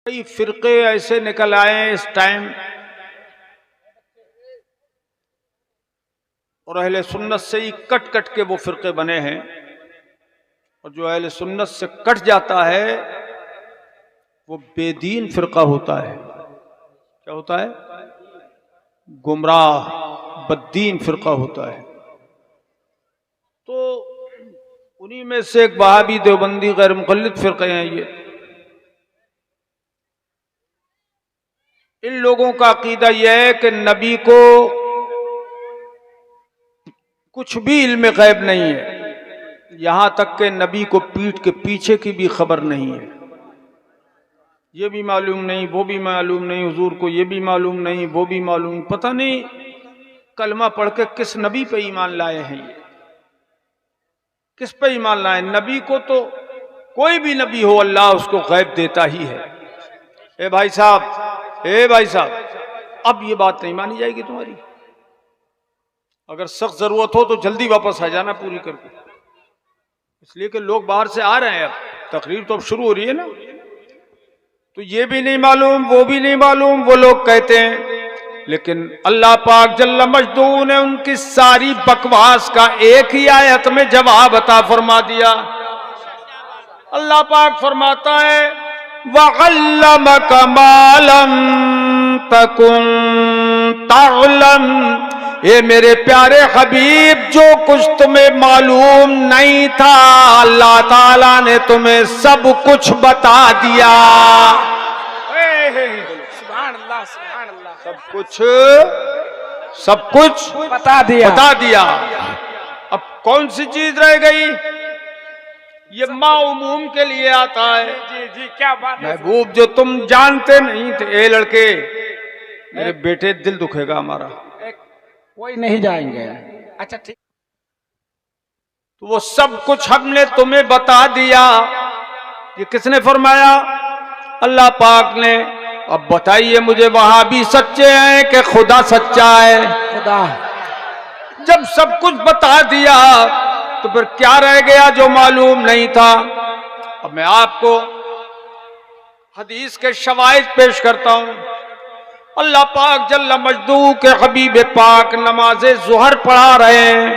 कई फिरके ऐसे निकल आए इस टाइम, और अहले सुन्नत से ही कट कट के वो फिरके बने हैं। और जो अहले सुन्नत से कट जाता है वो बेदीन फिरका होता है। क्या होता है? गुमराह बद्दीन फिरका होता है। तो उन्हीं में से एक वहाबी देवबंदी गैर मुक़ल्लिद फिरके हैं। ये इन लोगों का अकीदा यह है कि नबी को कुछ भी इल्म गैब नहीं है, यहां तक कि नबी को पीठ के पीछे की भी खबर नहीं है। ये भी मालूम नहीं, वो भी मालूम नहीं, हुजूर को ये भी मालूम नहीं, वो भी मालूम, पता नहीं कलमा पढ़ के किस नबी पे ईमान लाए हैं। ये किस पे ईमान लाए? नबी को तो कोई भी नबी हो अल्लाह उसको गैब देता ही है। ए भाई साहब, अब ये बात नहीं मानी जाएगी तुम्हारी। अगर सख्त जरूरत हो तो जल्दी वापस आ जाना पूरी करके, इसलिए कि लोग बाहर से आ रहे हैं। अब तकरीर तो अब शुरू हो रही है ना, तो ये भी नहीं मालूम, वो भी नहीं मालूम, वो लोग कहते हैं। लेकिन अल्लाह पाक जल्ल मजदू ने उनकी सारी बकवास का एक ही आयत में जवाब अता फरमा दिया। अल्लाह पाक फरमाता है वअल्लमका मा लम तकुन तअलम, ये मेरे प्यारे हबीब जो कुछ तुम्हें मालूम नहीं था अल्लाह ताला ने तुम्हें सब कुछ बता दिया। सुभान अल्लाह, सुभान अल्लाह। सब कुछ बता दिया। अब कौन सी चीज रह गई? ये माउमूम के लिए आता है। जी क्या बात है महबूब जो तुम जानते नहीं थे। ए लड़के, मेरे बेटे दिल दुखेगा हमारा। कोई नहीं जाएंगे। अच्छा ठीक। तो वो सब कुछ हमने तुम्हें बता दिया। ये किसने फरमाया? अल्लाह पाक ने। अब बताइए मुझे, वहां भी सच्चे हैं कि खुदा सच्चा है? खुदा। जब सब कुछ बता दिया तो फिर क्या रह गया जो मालूम नहीं था? अब मैं आपको हदीस के शवाहिद पेश करता हूं। अल्लाह पाक जल्ल मजदू के हबीब पाक नमाज ज़ुहर पढ़ा रहे हैं।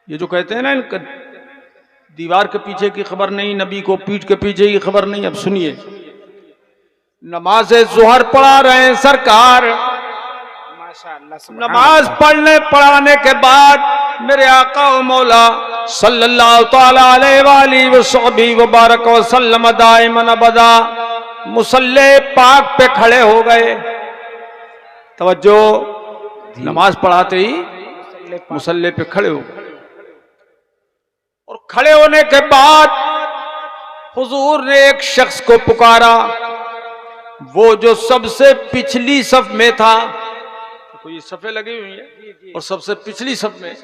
ये जो कहते हैं ना इनका दीवार के पीछे की खबर नहीं, नबी को पीठ के पीछे की खबर नहीं। अब सुनिए, नमाज ज़ुहर पढ़ा रहे हैं सरकार। नमाज पढ़ाने के बाद मेरे आका व मौला सल्लल्लाहु तआला अलैहि व बारक व सल्लम दाइमन अबदा मुसल्ले पाक पे खड़े हो गए। तवज्जो, नमाज पढ़ाते ही मुसल्ले पे खड़े हो गए। और खड़े होने के बाद हुजूर ने एक शख्स को पुकारा, वो जो सबसे पिछली सफ में था। कोई सफ़े लगी हुई है और सबसे पिछली सफ में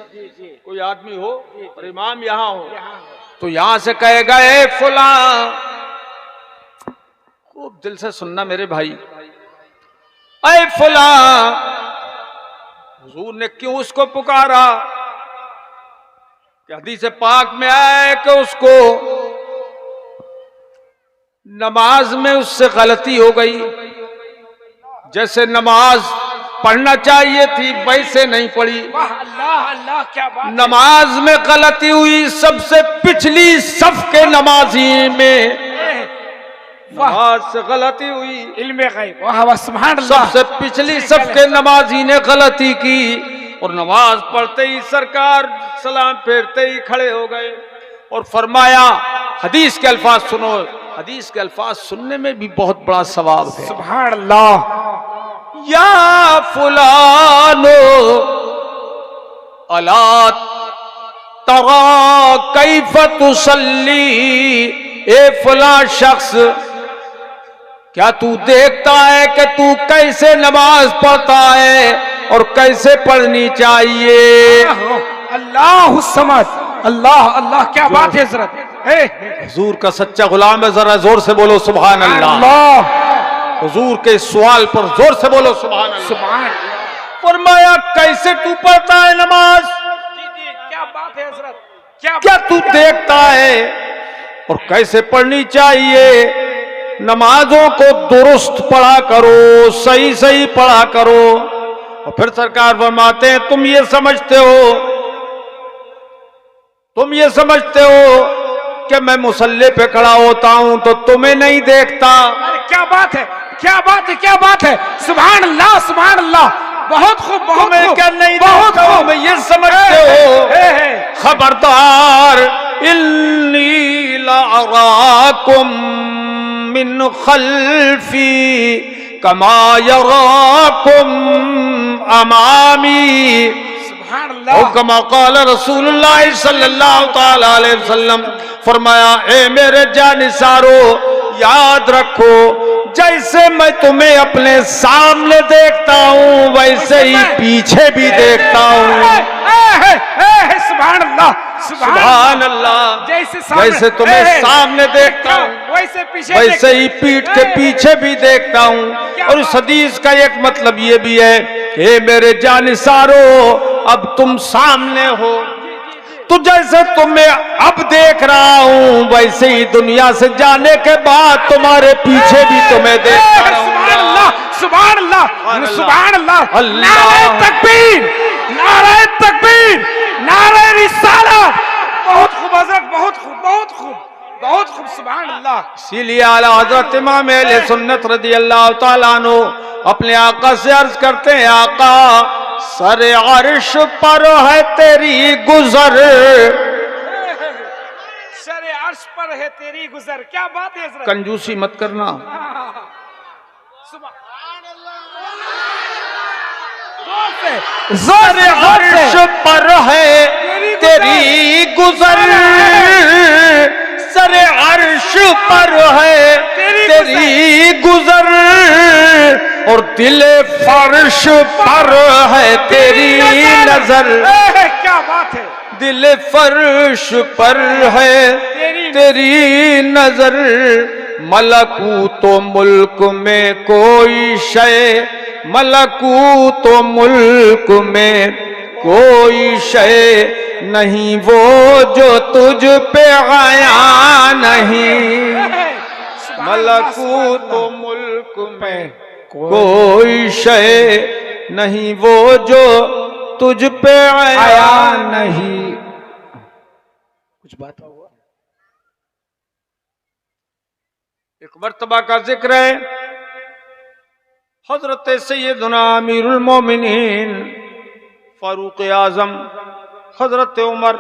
कोई आदमी हो और इमाम यहां हो, तो यहां से कहेगा ए फुला, खूब दिल से सुनना मेरे भाई, ऐ फुला। हुजूर ने क्यों उसको पुकारा? कि हदीस पाक में आया कि उसको नमाज में उससे गलती हो गई। जैसे नमाज पढ़ना चाहिए थी वैसे नहीं पढ़ी। अल्लाह अल्लाह, क्या बात। नमाज में गलती हुई सबसे पिछली सफ के नमाजी में। नमाज से गलती हुई, इल्मे गैब। वाह वाह, सुभान अल्लाह। सबसे पिछली सफ के नमाजी ने गलती की और नमाज पढ़ते ही सरकार सलाम फेरते ही खड़े हो गए और फरमाया, हदीस के अल्फाज सुनो। हदीस के अल्फाज सुनने में भी बहुत बड़ा सवाब है। सुभान अल्लाह। या फुलानो अला तरा कैफ तुसल्ली, ए फुला शख्स, क्या तू देखता है कि तू कैसे नमाज पढ़ता है और कैसे पढ़नी चाहिए? अल्लाह समझ। अल्लाह अल्लाह, क्या बात है हजरत। हुजूर का सच्चा गुलाम है, जरा जोर से बोलो सुभान अल्लाह। हुजूर के सवाल पर जोर से बोलो सुभान अल्लाह। सुभान। फरमाया कैसे तू पढ़ता है नमाज? जी क्या बात है हजरत। क्या तू देखता है और कैसे पढ़नी चाहिए? नमाजों को दुरुस्त पढ़ा करो, सही सही पढ़ा करो। और फिर सरकार फरमाते हैं तुम ये समझते हो कि मैं मुसल्ले पे खड़ा होता हूं तो तुम्हें नहीं देखता। अरे क्या बात है, क्या बात है, क्या बात है। सुभान अल्लाह, सुभान अल्लाह। बहुत खूब, बहुत खूब, क्या नहीं बहुत खूब। मैं ये समझते हो। खबरदार, इन्नी लअराकुम मिन खल्फी कमा यराकुम अमामी। सुभान अल्लाह। कमा क़ाल रसूलुल्लाह सल्लल्लाहु तआला अलैहि वसल्लम, फरमाया ए मेरे जानिसारो, याद रखो जैसे मैं तुम्हें अपने सामने देखता हूं वैसे ही पीछे भी देखता हूं। सुभान अल्लाह, सुभान अल्लाह। जैसे तुम्हें सामने देखता हूं वैसे पीछे, वैसे ही पीठ के पीछे भी देखता हूं। और इस हदीस का एक मतलब ये भी है, हे मेरे जानिसारो, अब तुम सामने हो तो जैसे तुम्हें अब देख रहा हूं वैसे ही दुनिया से जाने के बाद तुम्हारे पीछे भी तुम्हें देखता रहूंगा। सुभान अल्लाह, सुभान अल्लाह, सुभान अल्लाह। नारे तकबीर, नारे तकबीर, नारे रिसालत। बहुत खूब हज़रत, बहुत खूब, बहुत खूब, बहुत खूब। सुभान अल्लाह। इसीलिए आला हज़रत इमाम अहले सुन्नत रज़ियल्लाहु ताला अन्हु अपने आका से अर्ज करते हैं, आका सरे अर्श पर है तेरी गुजर। सरे अर्श पर है तेरी गुजर। क्या बात है हज़रत। कंजूसी मत करना। सरे अर्श पर है तेरी गुजर, सरे अर्श पर है तेरी गुजर, और दिले फर्श पर है तेरी नजर। क्या बात है। दिले फर्श पर है तेरी नजर, मलकूतो मुल्क में कोई शय, मलकूतो मुल्क में कोई शय नहीं वो जो तुझ पे आया नहीं। मलकूतो मुल्क में कोई शय नहीं वो जो तुझ पे आया नहीं। कुछ बात हुआ। एक मर्तबा का जिक्र है, हजरत सैयदना अमीरुल मोमिनीन फारूक आजम हजरत उमर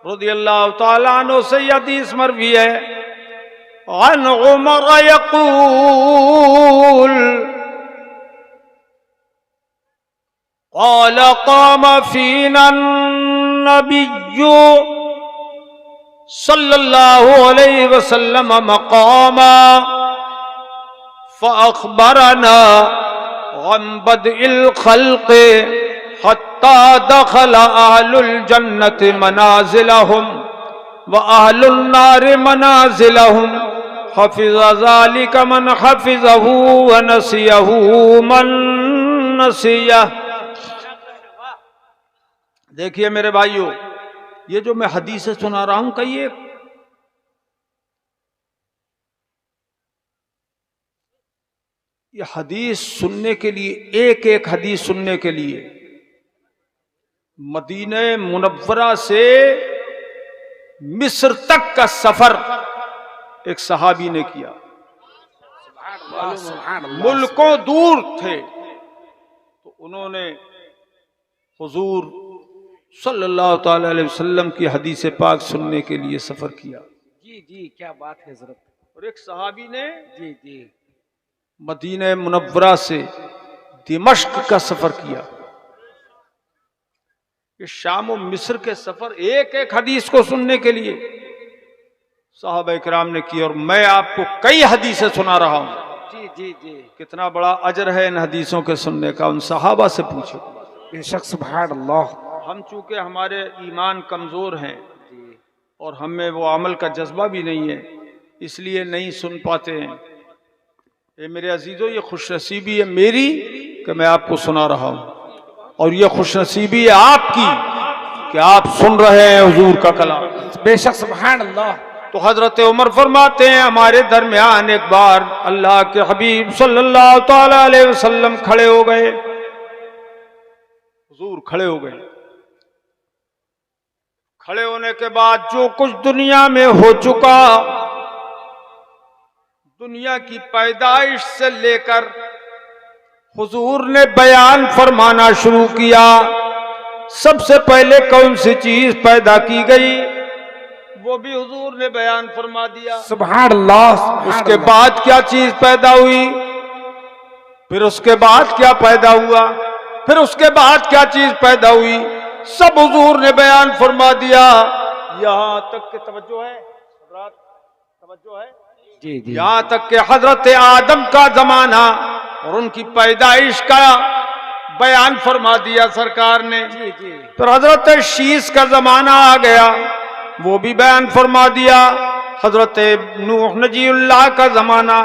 रज़ियल्लाहु ताला अन्हु से हदीस मरवी है, अन उमर यक़ूल क़ाल क़ाम फ़ीना नबिय्यु सल्लल्लाहु अलैहि वसल्लम मक़ामा फ़अख़बरना अन बदइल ख़ल्क़ हत्ता दख़ल अहलुल जन्नति मनाज़िलहुम व अहलुन नारि मनाज़िलहुम, हफ़िज़ ज़ालिक मन हफ़िज़हु व नसियहु मन नसियह। देखिए मेरे भाइयों, ये जो मैं हदीसें सुना रहा हूं, कहिए ये हदीस सुनने के लिए, एक एक हदीस सुनने के लिए मदीने मुनव्वरा से मिस्र तक का सफर एक सहाबी ने किया। मुल्कों दूर थे तो उन्होंने हुजूर सल्लल्लाहु ताला अलैहि वसल्लम की हदीस पाक सुनने के लिए सफर किया। जी जी, क्या बात है हज़रत। और एक सहाबी ने जी जी मदीने मुनव्वरा से दिमश्क का सफर किया। ये शाम और मिस्र के सफर एक एक हदीस को सुनने के लिए साहबा इकराम ने की। और मैं आपको कई हदीसें सुना रहा हूं। जी जी जी, कितना बड़ा अजर है इन हदीसों के सुनने का, उन सहाबा से पूछो। बेशक सुभान अल्लाह। हम चूंकि हमारे ईमान कमजोर हैं और हमें वो अमल का जज्बा भी नहीं है, इसलिए नहीं सुन पाते हैं। ये मेरे अजीजों, ये खुशनसीबी है मेरी कि मैं आपको सुना रहा हूं, और ये खुशनसीबी है आपकी कि आप सुन रहे हैं हुजूर का कलाम। बेशक सुभान अल्लाह। तो हजरत उमर फरमाते हैं हमारे दरमियान एक बार अल्लाह के हबीब सल्लल्लाहु ताला अलैहि वसल्लम खड़े हो गए, हुजूर खड़े हो गए। खड़े होने के बाद जो कुछ दुनिया में हो चुका, दुनिया की पैदाइश से लेकर हुजूर ने बयान फरमाना शुरू किया। सबसे पहले कौन सी चीज पैदा की गई वो भी हुजूर ने बयान फरमा दिया। सुभान अल्लाह। उसके बाद क्या चीज पैदा हुई, फिर उसके बाद क्या पैदा हुआ, फिर उसके बाद क्या चीज पैदा हुई, सब हुजूर ने बयान फरमा दिया। यहां तक के तवज्जो है, तवज्जो है जी जी, यहां तक के हजरत आदम का जमाना और उनकी पैदाइश का बयान फरमा दिया सरकार ने। जी जी, फिर हजरत शीस का जमाना आ गया, वो भी बयान फरमा दिया। हजरत नूह नजीउल्लाह का जमाना,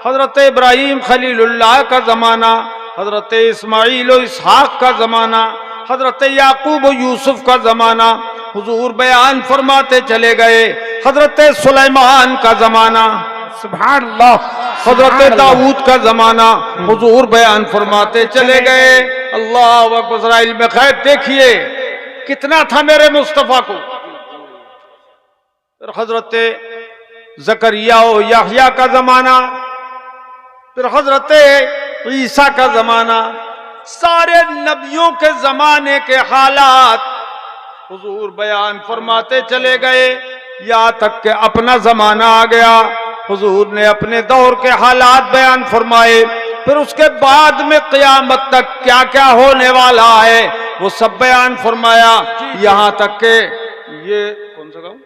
हजरत इब्राहिम खलीलुल्लाह का जमाना, हजरत इस्माइल और इसहाक का जमाना, हजरत याकूब और यूसुफ का जमाना हुजूर बयान फरमाते चले गए। हजरत सुलेमान का जमाना, सुभान अल्लाह, हजरत दाऊद का जमाना हुजूर बयान फरमाते चले गए। अल्लाह अकबर। इल्म गैब देखिए कितना था मेरे मुस्तफा को। फिर हजरत जकरिया और याहया का जमाना, फिर हजरत ईसा का जमाना, सारे नबियों के जमाने के हालात हुजूर बयान फरमाते चले गए। यहाँ तक के अपना जमाना आ गया, हुजूर ने अपने दौर के हालात बयान फरमाए। फिर उसके बाद में क़यामत तक क्या क्या होने वाला है वो सब बयान फरमाया। यहाँ तक के ये कौन सा गाँव,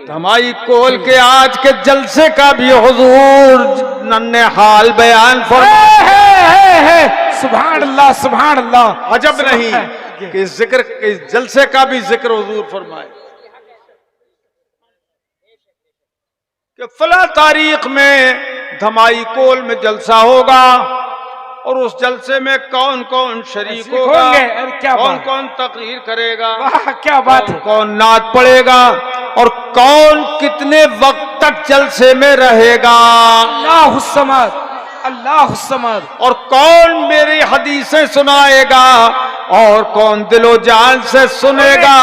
धमाई कोल के आज के जलसे का भी हुजूर नन्हे हाल बयान फरमाया। सुभान अल्लाह, सुभान अल्लाह। अजब नहीं कि जिक्र, इस जलसे का भी जिक्र हुजूर फरमाए कि फला तारीख में धमाई कोल में जलसा होगा और उस जलसे में कौन कौन शरीक होगा, कौन कौन तकरीर करेगा, क्या बात है, कौन नात पढ़ेगा और कौन कितने वक्त तक जलसे में रहेगा, अल्लाह समद, अल्लाह समद, और कौन मेरी हदीसें सुनाएगा और कौन दिलो जान से सुनेगा।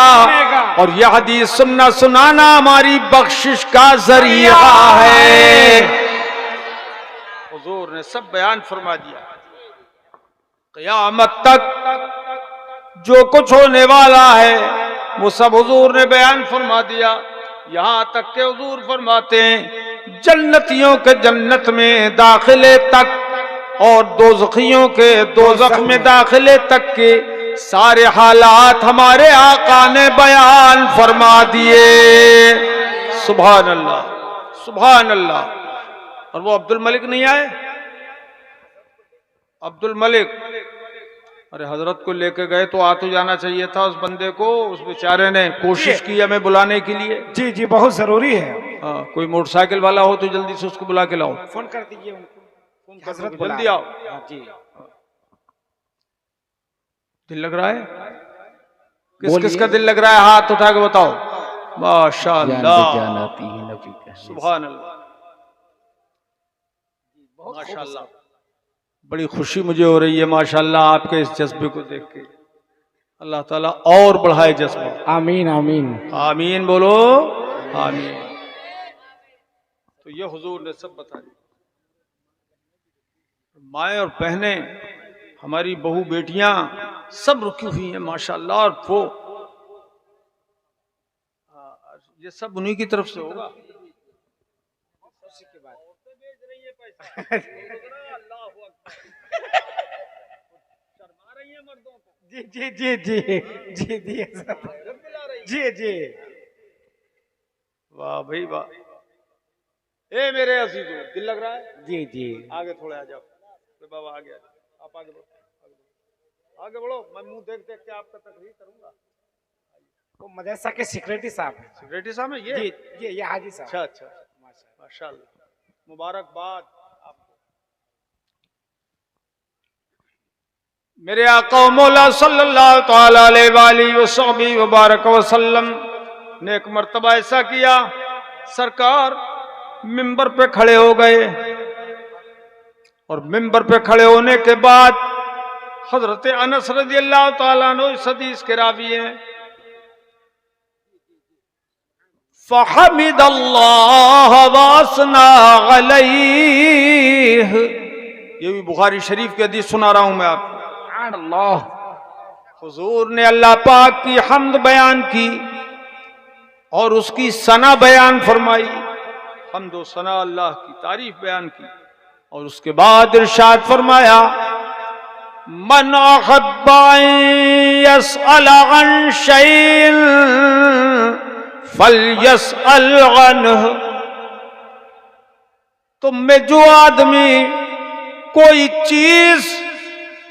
और यह हदीस सुनना सुनाना हमारी बख्शिश का जरिया है। हुजूर ने सब बयान फरमा दिया। क़यामत तक जो कुछ होने वाला है वो सब हुजूर ने बयान फरमा दिया। यहां तक के हुजूर फरमाते हैं जन्नतियों के जन्नत में दाखिले तक और दोज़खियों के दोज़ख में दाखिले तक के सारे हालात हमारे आका ने बयान फरमा दिए। सुभान अल्लाह, सुभान अल्लाह। और वो अब्दुल मलिक नहीं आए, अब्दुल मलिक, अरे हजरत को लेके गए तो आ तो जाना चाहिए था उस बंदे को। उस बेचारे ने कोशिश की हमें बुलाने के लिए। जी जी, बहुत जरूरी है। हाँ, कोई मोटरसाइकिल वाला हो तो जल्दी से उसको बुला के लाओ, फोन कर दीजिए उनको, फोन कर हजरत दो, जल्दी आओ। जी, दिल लग रहा है, किस किस का दिल लग रहा है हाथ उठा के बताओ। माशाअल्लाह, सुभान अल्लाह, माशाअल्लाह। बड़ी खुशी मुझे हो रही है माशाअल्लाह आपके इस जज्बे को देख के। अल्लाह ताला और बढ़ाए जज्बा। आमीन आमीन आमीन बोलो, आमीन। तो ये हुजूर ने सब बता दिया। माएँ और बहनें, हमारी बहू बेटियां सब रुकी हुई हैं माशाअल्लाह। और वो ये सब उन्हीं की तरफ से होगा। जी जी जी जी जी जी जी जी, वाह भाई वाह। ए मेरे अजीजों, दिल लग रहा है? जी जी, आगे थोड़े आ जाओ बाबा, आगे आप आगे बढ़ो, आगे बढ़ो। मैं मुंह देख देख के आपका तकरीर करूंगा। वो मदरसा के सेक्रेटरी साहब हैं। सेक्रेटरी साहब है ये? जी, ये हाजी साहब। अच्छा अच्छा, माशाल्लाह, मुबारकबाद आपको। मेरे आका मौला सल्लल्लाहु अलैहि वसल्लम ने एक मर्तबा ऐसा किया सरकार मिंबर पे खड़े हो गए और मिंबर पे खड़े होने के बाद हजरत अनस रज़ियल्लाहु ताला अन्हु इस हदीस के रावी हैं। फ़हमिदल्लाह वासना अलैह, ये भी बुखारी शरीफ की हदीस सुना रहा हूं मैं आपको। अल्लाह, हुजूर ने अल्लाह पाक की हम्द बयान की और उसकी सना बयान फरमाई। हम्द व सना, अल्लाह की तारीफ बयान की और उसके बाद इरशाद फरमाया, मन अहब्बा यसअल अन शैइन फलयसअल अन्हु, तुम में जो आदमी कोई चीज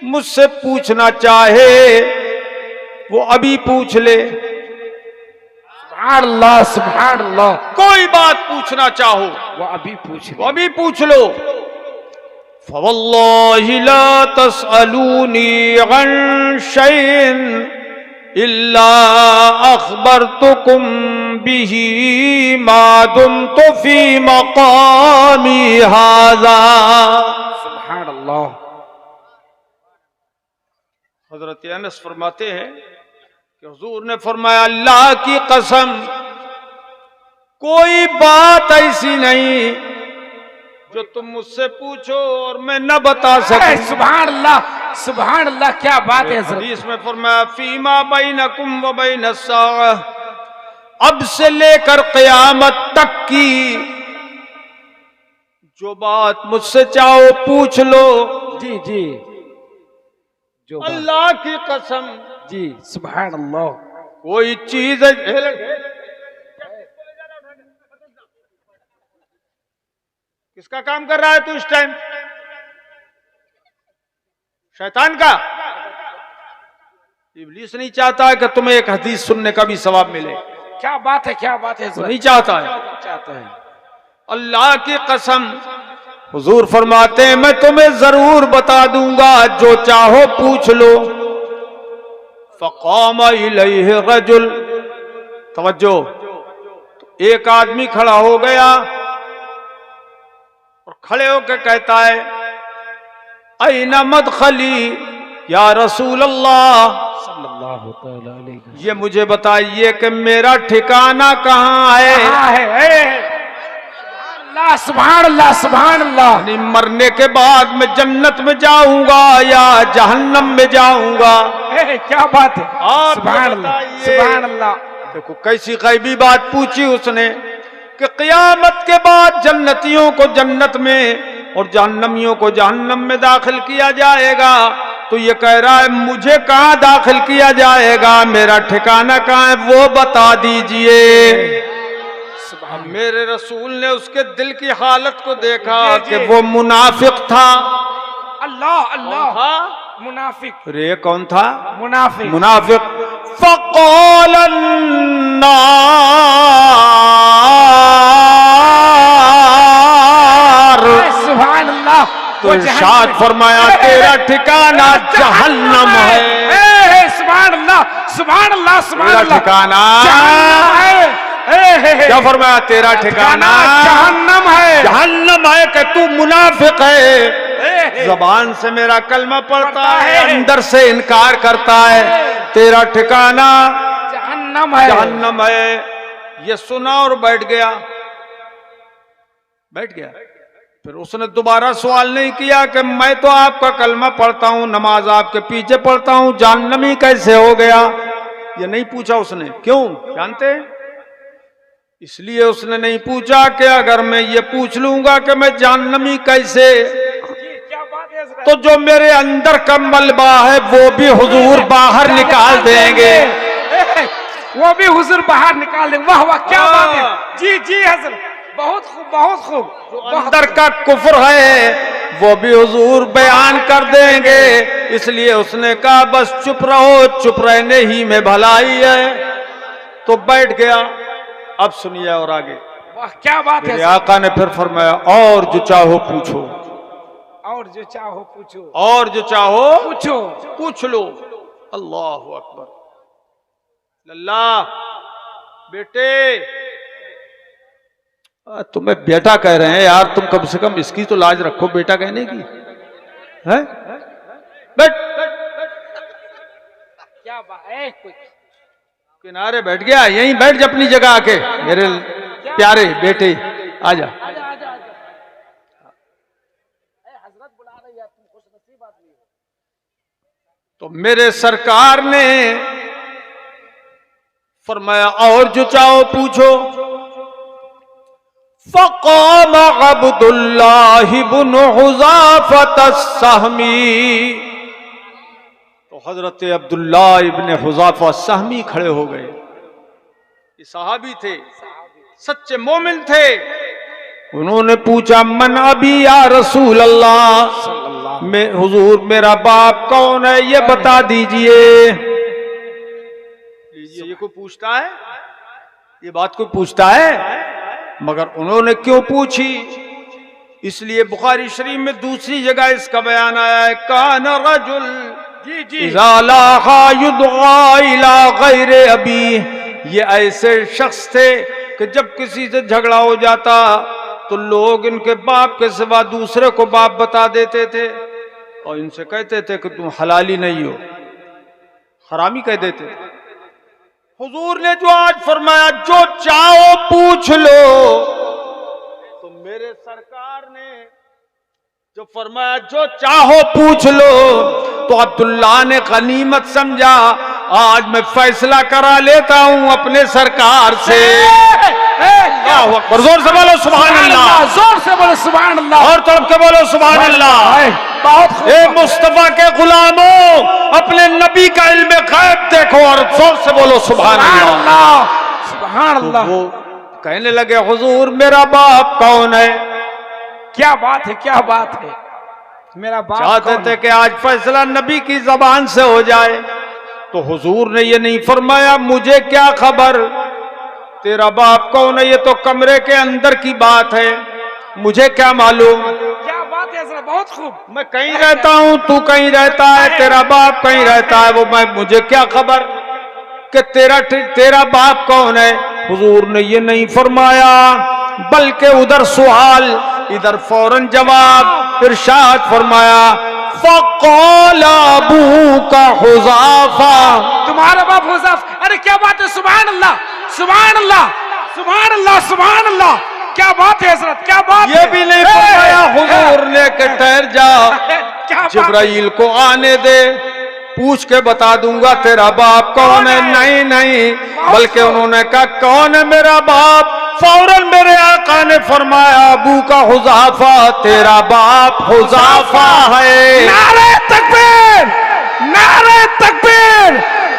मुझसे पूछना चाहे वो अभी पूछ ले। सुभान अल्लाह, सुभान अल्लाह। कोई बात पूछना चाहो वो अभी पूछ वो अभी पूछ लो। फवल्लाहि ला तसअलूनी अन शैइन इल्ला अखबरतुकुम बिही मा दुमतु फी मकामी हाज़ा। सुभान अल्लाह। हजरत अनस फरमाते हैं कि हुजूर ने फरमाया, अल्लाह की कसम कोई बात ऐसी नहीं जो तुम मुझसे पूछो और मैं न बता सकूं। सुभान अल्लाह, सुभान अल्लाह, क्या बात है। हदीस में फरमाया, फीमा बैनकुम व बैन अस्साअ, अब से लेकर क़यामत तक की जो बात मुझसे चाहो पूछ लो। जी जी, जो अल्लाह की कसम जी, सुभान अल्लाह। कोई चीज किसका काम कर रहा है तू इस टाइम? शैतान का। इब्लीस नहीं चाहता है कि तुम्हें एक हदीस सुनने का भी सवाब मिले। क्या बात है, क्या बात है। वो नहीं चाहता है। चाहता है। अल्लाह की कसम, हुजूर फरमाते हैं, मैं तुम्हें जरूर बता दूंगा, जो चाहो पूछ लो। फ़क़ाम इलैहि रजुल, तवज्जो, तो एक आदमी खड़ा हो गया और खड़े होकर कहता है, ऐना मदखली या रसूल अल्लाह, सल्लल्लाहु तआला अलैहि वसल्लम, ये मुझे बताइए कि मेरा ठिकाना कहाँ है? सुभान अल्लाह, सुभान अल्लाह। यानी मरने के बाद मैं जन्नत में जाऊंगा या जहन्नम में जाऊंगा? क्या बात है। आप सुभान अल्लाह, सुभान अल्लाह। देखो कैसी गैबी बात पूछी उसने कि क़यामत के बाद जन्नतियों को जन्नत में और जहन्नमियों को जहन्नम में दाखिल किया जाएगा। तो ये कह रहा है, मुझे कहाँ दाखिल किया जाएगा, मेरा ठिकाना कहाँ है, वो बता दीजिए। मेरे रसूल ने उसके दिल की हालत को देखा कि वो मुनाफिक था। अल्लाह अल्लाह। मुनाफिक। रे कौन था? मुनाफिक। मुनाफिक। फ़क़ाल अन्नार, सुभान अल्लाह। तो इरशाद फरमाया, तेरा ठिकाना जहन्नम है। सुभान अल्लाह, सुभान अल्लाह, सुभान अल्लाह। ठिकाना क्या फरमाया? तेरा ठिकाना जहन्नम है। जहन्नम है कि तू मुनाफिक है, जबान से मेरा कलमा पढ़ता है, अंदर से इनकार करता है। तेरा ठिकाना जहन्नम है, जहन्नम है। ये सुना और बैठ गया। फिर उसने दोबारा सवाल नहीं किया कि मैं तो आपका कलमा पढ़ता हूं, नमाज आपके पीछे पढ़ता हूं, जहन्नमी कैसे हो गया? ये नहीं पूछा उसने। क्यों जानते हैं? इसलिए उसने नहीं पूछा कि अगर मैं ये पूछ लूंगा कि मैं जहन्नमी कैसे, तो जो मेरे अंदर का मलबा है वो भी हुजूर बाहर निकाल देंगे। वो भी हुजूर बाहर निकाल देंगे। वाह वाह, क्या बात है। जी जी हजरत, बहुत खूब, बहुत खूब। जो अंदर का कुफ्र है वो भी हुजूर बयान कर देंगे। इसलिए उसने कहा, बस चुप रहो, चुप रहने ही में भलाई है। तो बैठ गया। अब सुनिए और आगे। वाह, क्या बात है। आका ने फिर फरमाया, और जो चाहो पूछो, और जो चाहो पूछो, और जो चाहो पूछो, पूछ लो। अल्लाह अकबर। अल्लाह बेटे, तुम्हें बेटा कह रहे हैं यार, तुम कम से कम इसकी तो लाज रखो बेटा कहने की है। बैठ, क्या बात है, किनारे बैठ गया, यहीं बैठ जा अपनी जगह आके, मेरे प्यारे बेटे आजा। हजरत बुला रही है, तुम खुशनसीब आदमी हो। तो मेरे सरकार ने फरमाया और जो चाहो पूछो। फ़क़ाम अब्दुल्लाह इब्न हुज़ाफ़त अस्सहमी, तो हजरत अब्दुल्लाह इब्न हुज़ाफ़ा अस्सहमी खड़े हो गए। ये सहाबी थे, सच्चे मोमिन थे। उन्होंने पूछा मन अबी या रसूल अल्लाह, मैं हुजूर मेरा बाप कौन है ये बता दीजिए। ये कोई पूछता है, ये बात कोई पूछता है? मगर उन्होंने क्यों पूछी, इसलिए बुखारी शरीफ में दूसरी जगह इसका बयान आया है, कान रजुल इज़ा लाहा युदआ इला गैरि अबी, ये ऐसे शख्स थे कि जब किसी से झगड़ा हो जाता तो लोग इनके बाप के सिवा दूसरे को बाप बता देते थे और इनसे कहते थे कि तुम हलाली नहीं हो, हरामी कह देते थे। हुजूर ने जो आज फरमाया जो चाहो पूछ लो, तो मेरे सरकार ने जो फरमाया जो चाहो पूछ लो, तो अब्दुल्ला ने गनीमत समझा, आज मैं फैसला करा लेता हूं अपने सरकार से। जोर से बोलो सुभान अल्लाह, जोर से बोलो सुभान अल्लाह, और तरफ के बोलो सुभान अल्लाह। ए मुस्तफा के गुलामों, अपने नबी का इल्म गैब देखो और जोर से बोलो सुभान अल्लाह, सुभान अल्लाह। वो कहने लगे हुजूर मेरा बाप कौन है? क्या बात है, क्या बात है, मेरा बाप चाहते थे कि आज फैसला नबी की जबान से हो जाए, तो हुजूर ने ये नहीं फरमाया मुझे क्या खबर तेरा बाप कौन है, ये तो कमरे के अंदर की बात है, मुझे क्या मालूम। क्या बात है, बहुत खूब। मैं कहीं रहता हूं, तू कहीं रहता है, तेरा बाप कहीं रहता है, वो मैं मुझे क्या खबर कि तेरा बाप कौन है। हुजूर ने ये नहीं फरमाया, बल्कि उधर सवाल इधर फौरन जवाब, इरशाद फरमाया फ़क़ाल अबूका हुज़ाफ़ा, तुम्हारा बाप हुज़ाफ़ा। अरे क्या बात है, सुभान अल्लाह, सुभान अल्लाह, सुभान अल्लाह, सुभान अल्लाह। क्या बात है हज़रत, क्या बात ये है? भी नहीं फरमाया हुजूर ने कि ठहर जा, जिब्राइल को आने दे, पूछ के बता दूंगा तेरा बाप कौन है। नहीं नहीं, बल्कि उन्होंने कहा कौन है मेरा बाप। फौरन मेरे आका ने फरमाया अबू का हुज़ाफ़ा, तेरा बाप हुज़ाफ़ा है। नारे तकबीर, नारे तकबीर,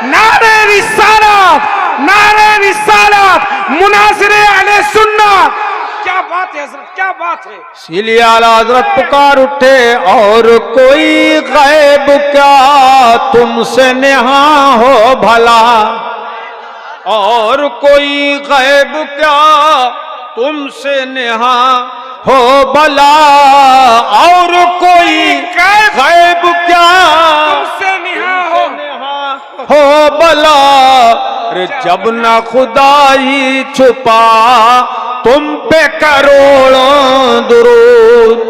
नारे रिसालत, नारे रिसालत, मुनासिरे अहले सुन्नत। क्या बात है हज़रत, क्या बात है। इसीलिए आला हज़रत पुकार उठे और कोई गैब क्या तुमसे नेहा हो भला, और कोई गैब क्या तुमसे नेहा हो भला, और कोई गैब क्या तुमसे नेहा हो भला। रे जब ना खुदाई छुपा तुम पे करोड़ों दुरूद,